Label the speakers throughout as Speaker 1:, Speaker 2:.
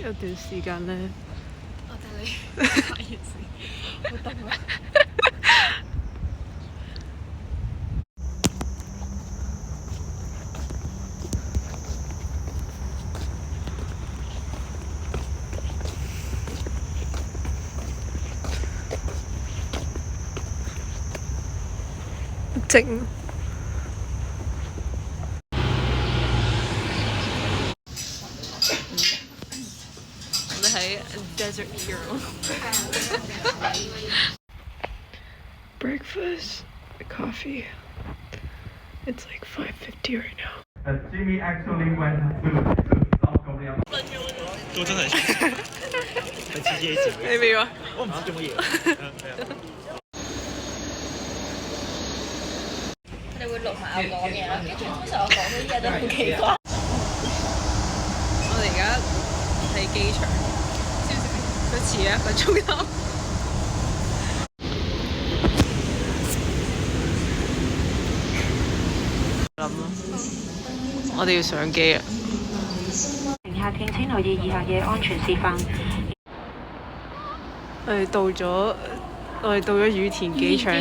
Speaker 1: 有段時間咧，
Speaker 2: 我帶你睇件事，好凍啊！
Speaker 1: 靜。我哋喺 Desert Hero breakfast coffee. It's like 5:50 right now.
Speaker 3: Jimmy actually went to South Korea.
Speaker 4: 都真係係自己自己。
Speaker 1: 你未啊？
Speaker 4: 我唔知做乜嘢。
Speaker 2: 佢哋會錄埋我講嘢啦，跟住通常我講嗰啲嘢都好奇怪。
Speaker 1: 我哋而家喺機場，佢遲1個鐘頭。諗咯，我哋要上機啊！
Speaker 5: 乘客敬請留意以下嘅安全示範。
Speaker 1: 我哋到咗羽田機場，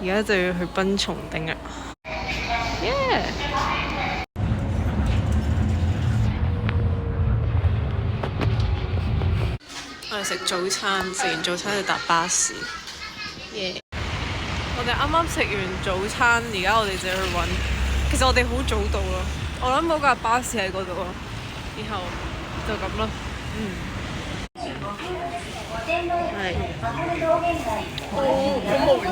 Speaker 1: 而家就要去濱松町啦。Yeah！ 我哋食早餐，食完早餐就搭巴士。Yeah！ 我哋啱啱食完早餐，而家我哋就要去揾。其實我哋好早到咯，我諗嗰架巴士喺嗰度咯，然後就咁咯。係。好無聊。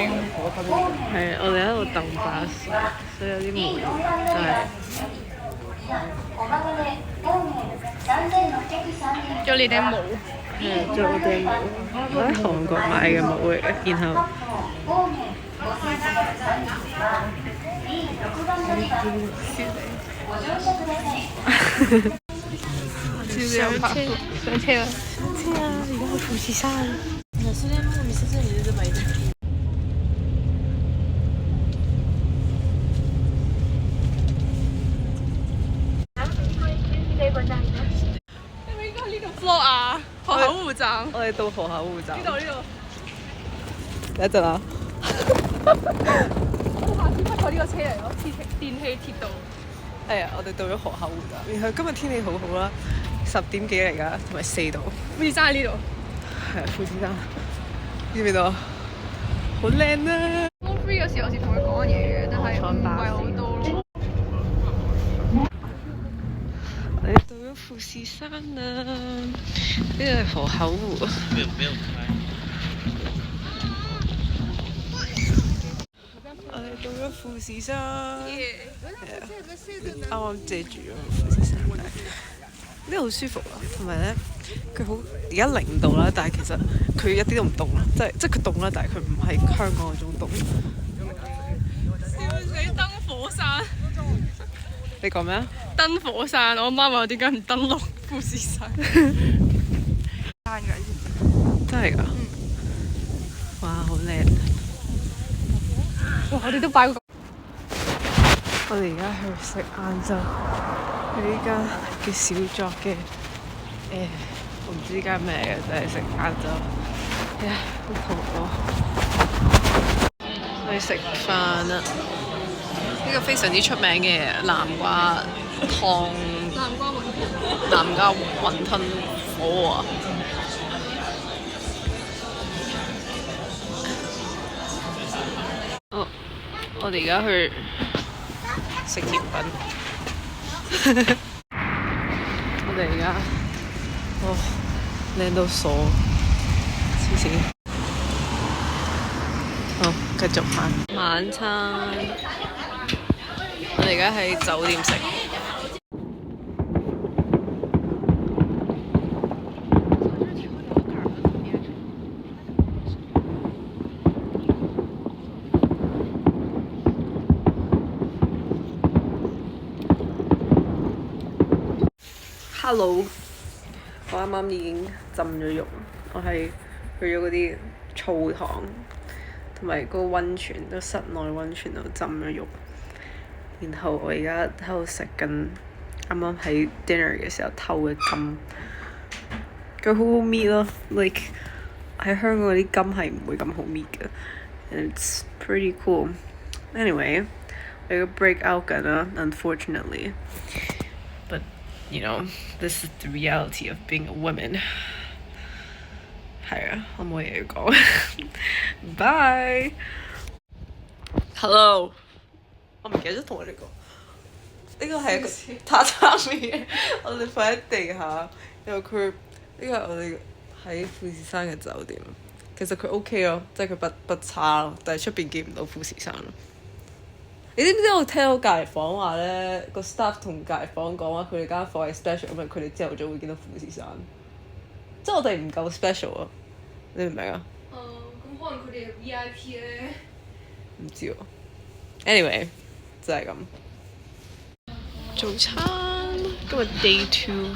Speaker 1: 係，我哋喺度等巴士，所以有啲無聊，就係。
Speaker 2: 做你頂帽。
Speaker 1: 係，做我頂帽，我喺韓國買嘅帽嚟嘅，然後。
Speaker 2: 上車啦！
Speaker 1: 上車啊！而家去富士山。
Speaker 2: 老師咧，莫名其妙你這麼一點。你咪應該喺呢度 vlog 啊！河口湖站。
Speaker 1: 我哋到河口湖站。
Speaker 2: 呢度。
Speaker 1: 等一陣啊！
Speaker 2: 我下次不坐呢個車嚟咯，電氣鐵道。
Speaker 1: 係啊，我哋到咗河口湖站。然後今日天氣好好啦，10點幾嚟㗎，同埋4度。
Speaker 2: 富士山喺呢度。
Speaker 1: 係啊，富士山。見唔見到啊？好靚啊
Speaker 2: Mall 3嗰時我係同佢講嘢嘅，但係唔係好多咯。
Speaker 1: 我哋到咗富士山啦，呢度係河口湖。
Speaker 4: 沒有開。
Speaker 1: 我哋到咗富士山，啱啱借住咗富士山，呢度好舒服啊！同埋咧，佢好而家0度啦，但係其實佢一啲都唔凍啦，即係佢凍啦，但係佢唔係香港嗰種凍。
Speaker 2: 笑死！登火山。
Speaker 1: 你講咩啊？
Speaker 2: 登火山，我媽話點解唔登陸富士山？山㗎，
Speaker 1: 真係㗎！哇，好靚！
Speaker 2: 哇！我哋都擺個。
Speaker 1: 我哋而家去食晏晝，去呢間叫小作嘅我唔知呢間咩嘅，就係食晏晝。好肚餓，去食飯啦！呢個非常之出名嘅南瓜湯、南瓜雲吞火鍋。我哋而家去食甜品。我哋而家靚到傻，黐線。好，繼續晚餐。我哋而家喺酒店食。Hello，我啱啱已經浸咗浴，我係去咗嗰啲澡堂同埋嗰個溫泉，都室內溫泉度浸咗浴。然後我而家喺度食緊啱啱喺 dinner 嘅時候偷嘅金，佢好好搣咯，like 喺香港嗰啲金係唔會咁好搣嘅，and it's pretty cool. Anyway，你個 break out 緊啦，unfortunately. But you know, this is the reality of being a woman. 係啊，我冇嘢要講。Bye. Hello，我唔記得咗同我哋講。呢個係一個榻榻米，我哋瞓喺地下，因為佢呢個係我哋喺富士山嘅酒店。其實佢 OK 咯，即係佢不差咯，但係出邊見唔到富士山咯。你知唔知我聽到隔離房話咧，個 staff 同隔離房講話，佢哋間房係 special，因為佢哋朝頭早會見到富士山。即係我哋唔夠 special 啊！你明唔明啊？
Speaker 2: 咁可能佢哋係 VIP 咧。
Speaker 1: 唔知喎。Anyway，就係咁。早餐今日 day 2，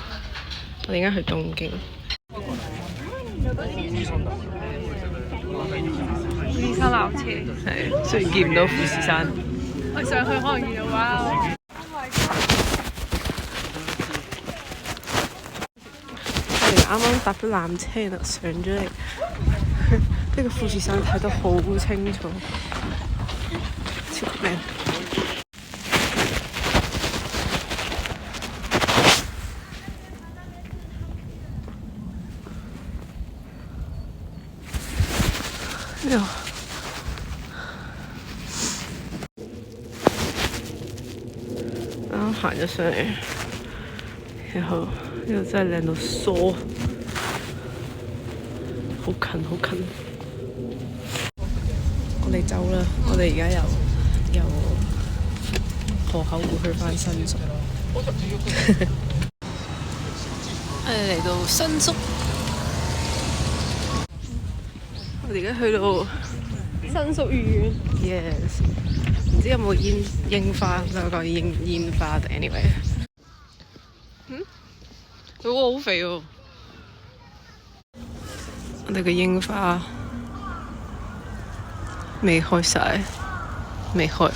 Speaker 1: 我哋而家去東京。
Speaker 2: 富士山纜車。
Speaker 1: 係，雖然見唔到富士山。
Speaker 2: 我上去可能見到哇！
Speaker 1: 我哋啱啱搭咗纜車啦，上咗嚟，呢個富士山睇得好清楚，超級靚。呢度啱行咗上嚟，然後呢度真係靚到疏，好近好近。我哋走啦，我哋而家由河口湖去返新宿。我哋嚟到新宿，我哋而家去到
Speaker 2: 新宿御苑。
Speaker 1: Yes， 唔知有冇櫻花，就講煙花。Anyway， 佢嗰個好肥喎。我哋嘅櫻花未開晒，未開。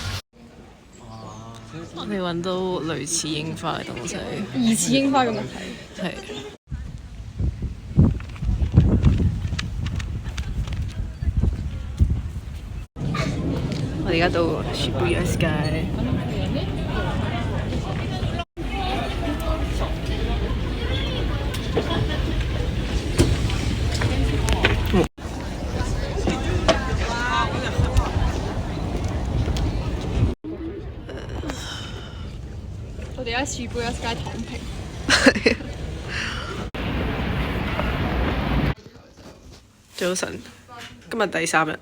Speaker 1: 我哋揾到類似櫻花嘅東西。
Speaker 2: 疑似櫻花嘅物體。
Speaker 1: 係。我哋而家到 Shibuya Sky。
Speaker 2: 我哋而家Shibuya Sky躺平。
Speaker 1: 早晨，今日第3日，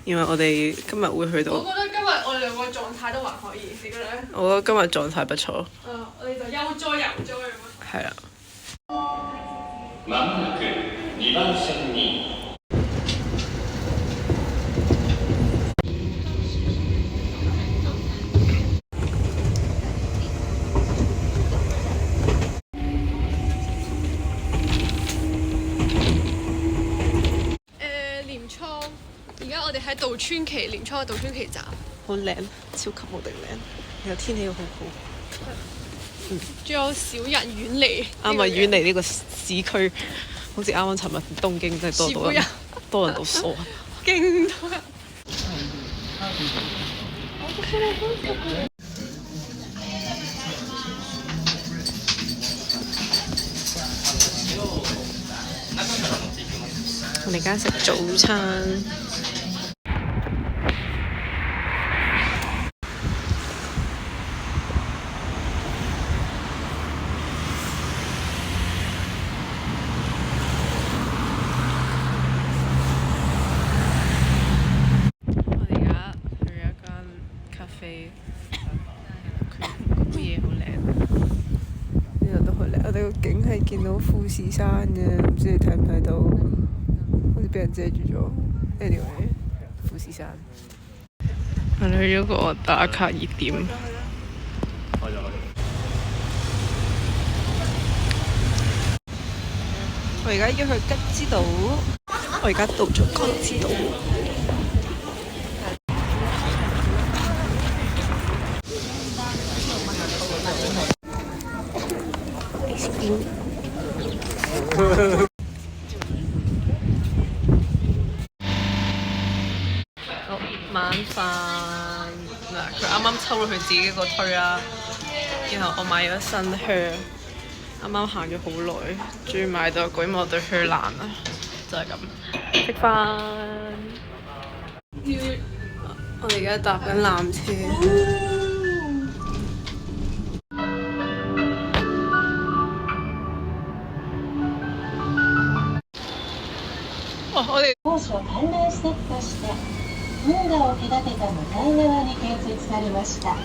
Speaker 1: 因為我哋今日會去到。
Speaker 2: 我覺得今日我哋兩個狀態都還可以，你覺得咧？
Speaker 1: 我覺得今日狀態不錯。
Speaker 2: 我哋就悠哉悠哉咁啊！
Speaker 1: 係啦。
Speaker 6: まもなく2番線に
Speaker 2: 鎌倉，而家我哋喺渡川崎鎌倉嘅渡川崎站，
Speaker 1: 好靚，超級無敵靚，然後天氣又好好。
Speaker 2: 仲有少人遠離。
Speaker 1: 啱啊！遠離呢個市區，好似啱啱尋日東京真係多人，多人到傻。
Speaker 2: 勁多人。
Speaker 1: 我哋而家食早餐。我哋而家去一間咖啡，佢啲嘢好靚，呢度都好靚。我哋個景係見到富士山嘅，唔知你睇唔睇到？好似俾人遮住咗。Anyway， 富士山。我哋去咗個打卡熱點。我而家要去吉之島，我而家到咗吉之島。ice cream。好晚飯嗱，佢啱啱抽咗佢自己個推啦，然後我買咗新靴，啱啱行咗好耐，終於買到，因為我對靴爛啦，就係咁。食飯。我哋而家搭緊纜車。我哋
Speaker 7: 当初関連施設として運河を隔てた向かい側に建設されました。